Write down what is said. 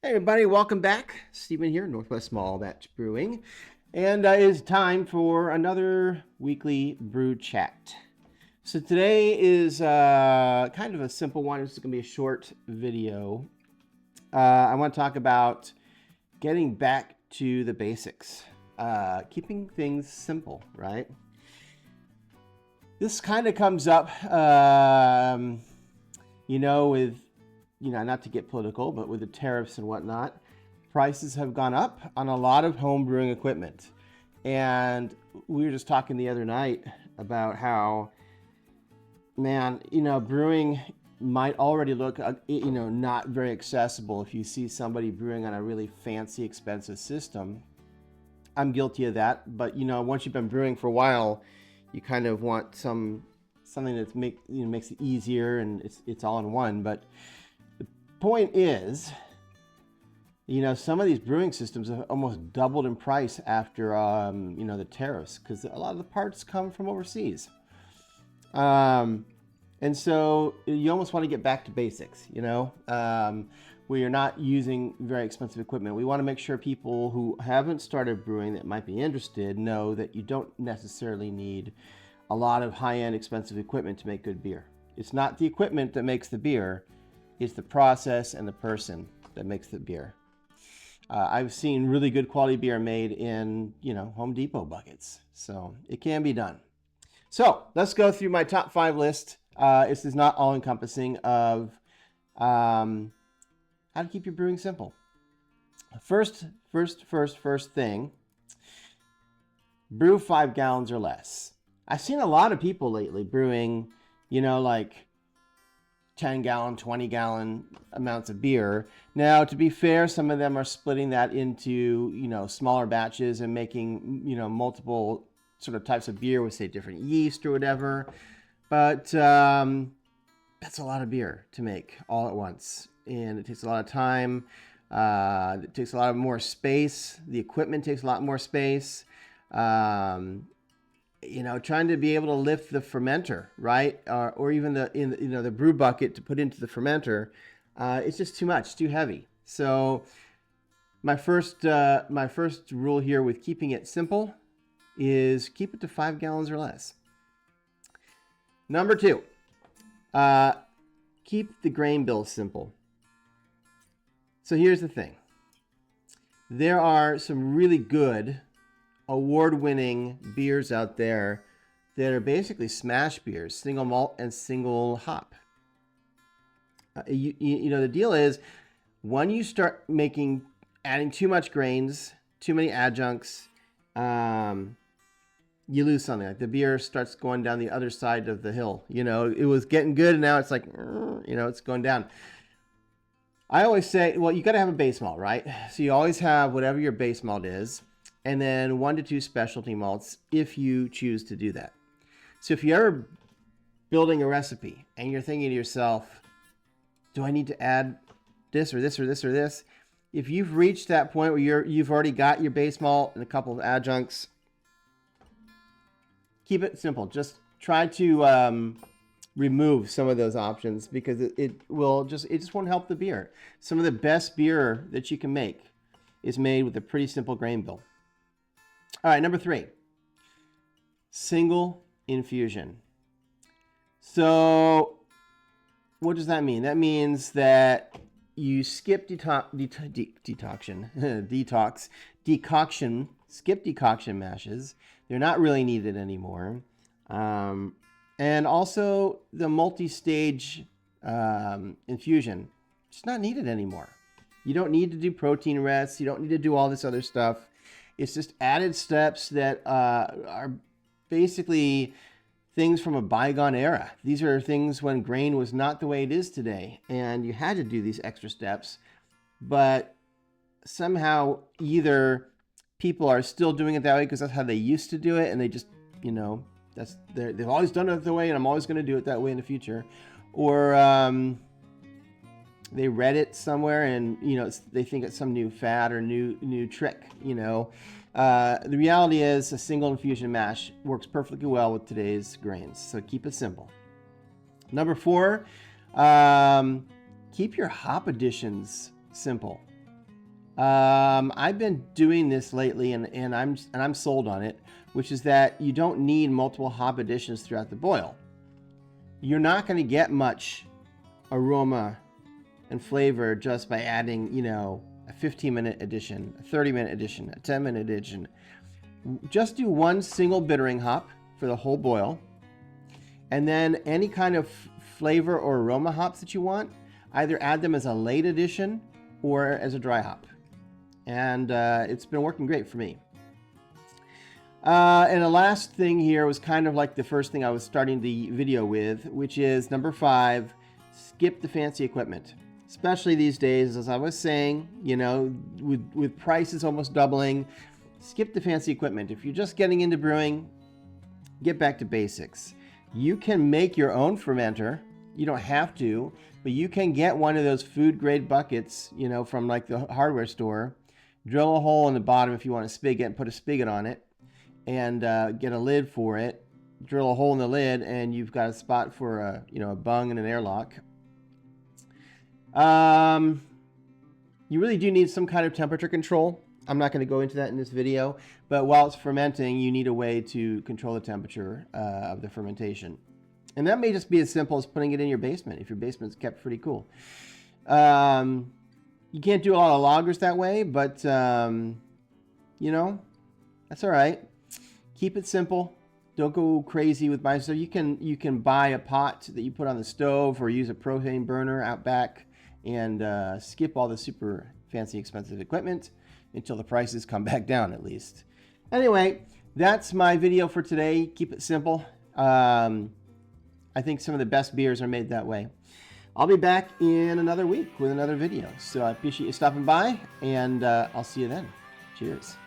Hey everybody, welcome back. Stephen here, Northwest Small Batch Brewing, and it's time for another weekly brew chat. So today is kind of a simple one. It's going to be a short video. I want to talk about getting back to the basics, keeping things simple, right? This kind of comes up, with not to get political, but with the tariffs and whatnot, prices have gone up on a lot of home brewing equipment. And we were just talking the other night about how, brewing might already look, not very accessible if you see somebody brewing on a really fancy, expensive system. I'm guilty of that, but once you've been brewing for a while, you kind of want something that makes it easier and it's all in one. But point is, some of these brewing systems have almost doubled in price after, the tariffs, because a lot of the parts come from overseas. And so you almost want to get back to basics, where you're not using very expensive equipment. We want to make sure people who haven't started brewing that might be interested know that you don't necessarily need a lot of high-end expensive equipment to make good beer. It's not the equipment that makes the beer. It's the process and the person that makes the beer. I've seen really good quality beer made in, Home Depot buckets. So it can be done. So let's go through my top 5 list. This is not all encompassing of how to keep your brewing simple. First thing, brew 5 gallons or less. I've seen a lot of people lately brewing, like 10-gallon, 20-gallon amounts of beer. Now, to be fair, some of them are splitting that into, smaller batches and making, multiple sort of types of beer with, say, different yeast or whatever. But that's a lot of beer to make all at once. And it takes a lot of time. It takes a lot more space. The equipment takes a lot more space. Trying to be able to lift the fermenter, right? Or even the brew bucket to put into the fermenter, it's just too much, too heavy. So my first rule here with keeping it simple is keep it to 5 gallons or less. Number 2, keep the grain bill simple. So here's the thing. There are some really good award-winning beers out there that are basically smash beers, single malt and single hop. The deal is, when you start adding too much grains, too many adjuncts, you lose something. Like the beer starts going down the other side of the hill. It was getting good, and now it's like, it's going down. I always say, well, you got to have a base malt, right? So you always have whatever your base malt is, and then 1 to 2 specialty malts if you choose to do that. So if you're ever building a recipe and you're thinking to yourself, do I need to add this or this or this or this? If you've reached that point where you've already got your base malt and a couple of adjuncts, keep it simple. Just try to remove some of those options, because it just won't help the beer. Some of the best beer that you can make is made with a pretty simple grain bill. All right, number 3, single infusion. So what does that mean? That means that you skip skip decoction mashes. They're not really needed anymore. And also the multi-stage infusion, it's not needed anymore. You don't need to do protein rests. You don't need to do all this other stuff. It's just added steps that are basically things from a bygone era. These are things when grain was not the way it is today, and you had to do these extra steps. But somehow either people are still doing it that way because that's how they used to do it, and they just, they've always done it that way, and I'm always going to do it that way in the future. Or they read it somewhere and they think it's some new fad or new trick. The reality is a single infusion mash works perfectly well with today's grains, so keep it simple. Number 4, keep your hop additions simple. I've been doing this lately, and I'm sold on it, which is that you don't need multiple hop additions throughout the boil. You're not going to get much aroma and flavor just by adding, you know, a 15-minute addition, a 30-minute addition, a 10-minute addition. Just do one single bittering hop for the whole boil, and then any kind of flavor or aroma hops that you want, either add them as a late addition or as a dry hop. And it's been working great for me. And the last thing here was kind of like the first thing I was starting the video with, which is number 5, skip the fancy equipment. Especially these days, as I was saying, you know, with prices almost doubling, skip the fancy equipment. If you're just getting into brewing, get back to basics. You can make your own fermenter. You don't have to, but you can get one of those food grade buckets, you know, from like the hardware store. Drill a hole in the bottom if you want a spigot and put a spigot on it, and get a lid for it. Drill a hole in the lid, and you've got a spot for a, you know, a bung and an airlock. You really do need some kind of temperature control. I'm not going to go into that in this video, but while it's fermenting, you need a way to control the temperature of the fermentation. And that may just be as simple as putting it in your basement, if your basement's kept pretty cool. You can't do a lot of lagers that way, but, you know, that's all right. Keep it simple. Don't go crazy with buying stuff. You can buy a pot that you put on the stove or use a propane burner out back and skip all the super fancy expensive equipment until the prices come back down at least. Anyway, that's my video for today. Keep it simple. I think some of the best beers are made that way. I'll be back in another week with another video. So I appreciate you stopping by, and I'll see you then. Cheers.